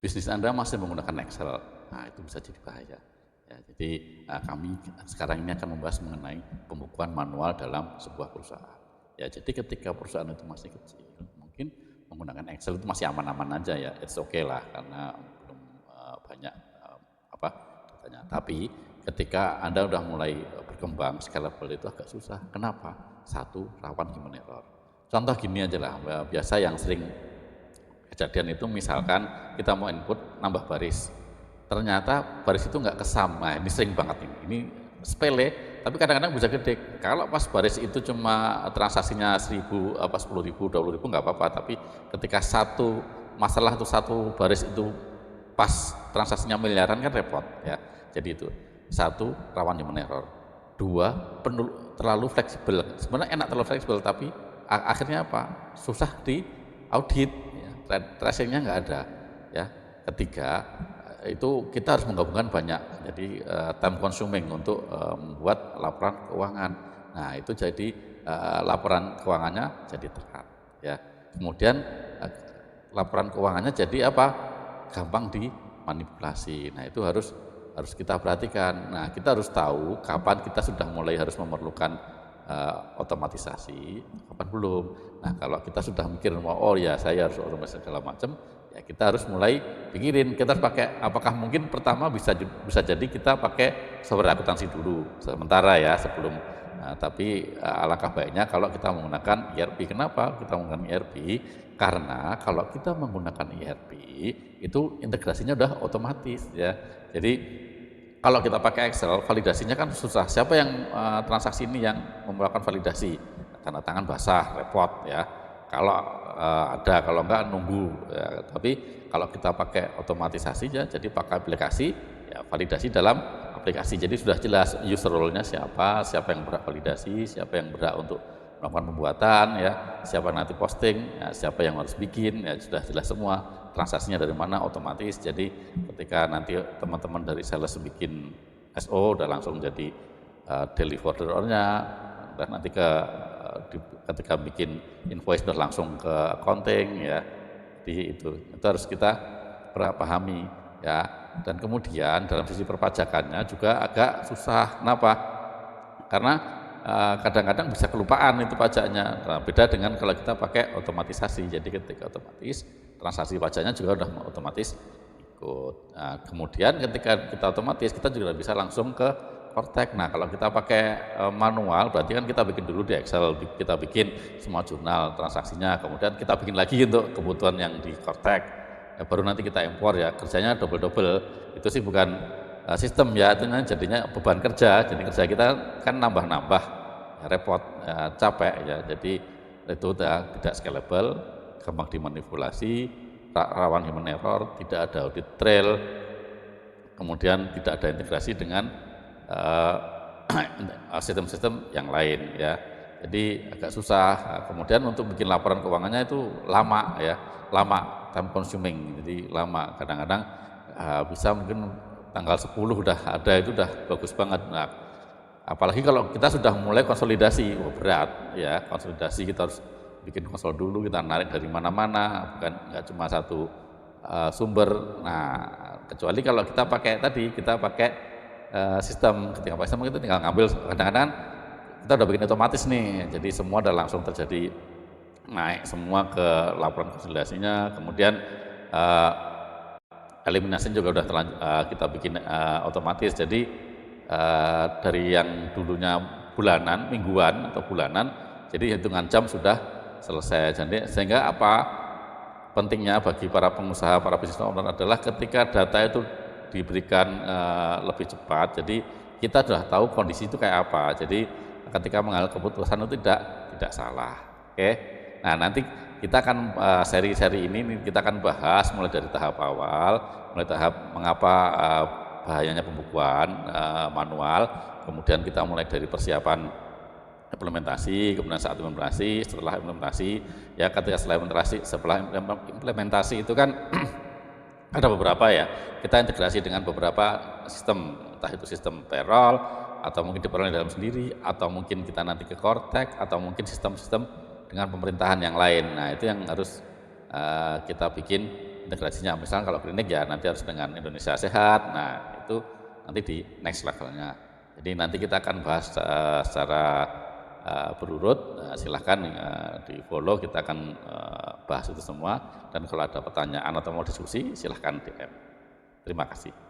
bisnis Anda masih menggunakan Excel, nah itu bisa jadi bahaya. Ya, jadi kami sekarang ini akan membahas mengenai pembukuan manual dalam sebuah perusahaan. Ya, jadi ketika perusahaan itu masih kecil, mungkin menggunakan Excel itu masih aman-aman aja ya, it's okay lah karena belum banyak apa datanya. Tapi ketika Anda udah mulai berkembang, scalable itu agak susah. Kenapa? Satu, rawan human error. Contoh gini aja lah, biasa yang sering kejadian itu misalkan kita mau input nambah baris, ternyata baris itu nggak kesam. Nah ini sering banget ini sepele tapi kadang-kadang bisa gede. Kalau pas baris itu cuma transaksinya 1.000 apa 10.000 20.000 nggak apa-apa, tapi ketika satu masalah tuh satu baris itu pas transaksinya miliaran kan repot ya. Jadi itu satu, rawan human error. Dua, terlalu fleksibel. Sebenarnya enak terlalu fleksibel tapi akhirnya apa, susah di audit ya. Tracingnya nggak ada ya. Ketiga, itu kita harus menggabungkan banyak, jadi time consuming untuk membuat laporan keuangan. Nah itu jadi laporan keuangannya jadi terat ya. Kemudian laporan keuangannya jadi apa, gampang dimanipulasi. Nah itu harus kita perhatikan. Nah kita harus tahu kapan kita sudah mulai harus memerlukan otomatisasi, kapan belum. Nah kalau kita sudah mikir oh ya saya harus otomatisasi segala macam, ya kita harus mulai pikirin kita harus pakai, apakah mungkin pertama bisa jadi kita pakai software akuntansi dulu sementara ya sebelum tapi alangkah baiknya kalau kita menggunakan ERP. Kenapa kita menggunakan ERP? Karena kalau kita menggunakan ERP itu integrasinya udah otomatis ya. Jadi kalau kita pakai Excel, validasinya kan susah. Siapa yang transaksi ini yang melakukan validasi? Tanda tangan basah, repot ya. Kalau ada, kalau enggak nunggu. Ya. Tapi kalau kita pakai otomatisasi ya, jadi pakai aplikasi, ya validasi dalam aplikasi. Jadi sudah jelas user role-nya siapa yang berhak validasi, siapa yang berhak untuk melakukan pembuatan, ya, siapa yang nanti posting, ya, siapa yang harus bikin, ya sudah jelas semua. Transaksinya dari mana otomatis. Jadi ketika nanti teman-teman dari sales bikin SO udah langsung jadi deliverernya, dan nanti ketika bikin invoice udah langsung ke accounting ya. Jadi itu harus kita pahami ya. Dan kemudian dalam sisi perpajakannya juga agak susah. Kenapa? Karena kadang-kadang bisa kelupaan itu pajaknya. Nah, beda dengan kalau kita pakai otomatisasi. Jadi ketika otomatis transaksi pajaknya juga udah otomatis ikut. Nah, kemudian ketika kita otomatis kita juga bisa langsung ke Cortex. Nah kalau kita pakai manual berarti kan kita bikin dulu di Excel, kita bikin semua jurnal transaksinya, kemudian kita bikin lagi untuk kebutuhan yang di Cortex ya, baru nanti kita impor ya, kerjanya double itu sih bukan sistem ya, itu jadinya beban kerja, jadi kerja kita kan nambah-nambah ya, repot ya, capek ya, jadi itu tidak scalable, gampang dimanipulasi, rawan human error, tidak ada audit trail, kemudian tidak ada integrasi dengan sistem-sistem yang lain ya, jadi agak susah. Kemudian untuk bikin laporan keuangannya itu lama ya, time consuming, jadi lama, kadang-kadang bisa mungkin tanggal 10 udah ada, itu udah bagus banget. Nah, apalagi kalau kita sudah mulai konsolidasi, berat ya, konsolidasi kita harus bikin konsol dulu, kita narik dari mana-mana, bukan nggak cuma satu sumber. Nah kecuali kalau kita pakai sistem, ketika pakai sistem itu tinggal ngambil, kadang-kadang kita udah bikin otomatis nih, jadi semua udah langsung terjadi naik semua ke laporan konsolidasinya, kemudian eliminasi juga udah kita bikin otomatis. Jadi dari yang dulunya bulanan, mingguan atau bulanan, jadi hitungan jam sudah selesai. Jadi sehingga apa pentingnya bagi para pengusaha, para business owner adalah ketika data itu diberikan lebih cepat, jadi kita sudah tahu kondisi itu kayak apa, jadi ketika mengambil keputusan itu tidak salah. Oke, nah nanti kita akan seri-seri ini kita akan bahas mulai dari tahap awal, mulai tahap mengapa bahayanya pembukuan manual, kemudian kita mulai dari persiapan implementasi, kemudian saat implementasi, setelah implementasi ya, ketika setelah implementasi itu kan ada beberapa ya, kita integrasi dengan beberapa sistem, entah itu sistem payroll, atau mungkin diperoleh dalam sendiri, atau mungkin kita nanti ke Cortex, atau mungkin sistem-sistem dengan pemerintahan yang lain. Nah itu yang harus kita bikin integrasinya. Misalnya kalau klinik ya nanti harus dengan Indonesia Sehat. Nah, itu nanti di next levelnya. Jadi nanti kita akan bahas secara berurut. Silahkan di follow, kita akan bahas itu semua. Dan kalau ada pertanyaan atau mau diskusi, silahkan DM. Terima kasih.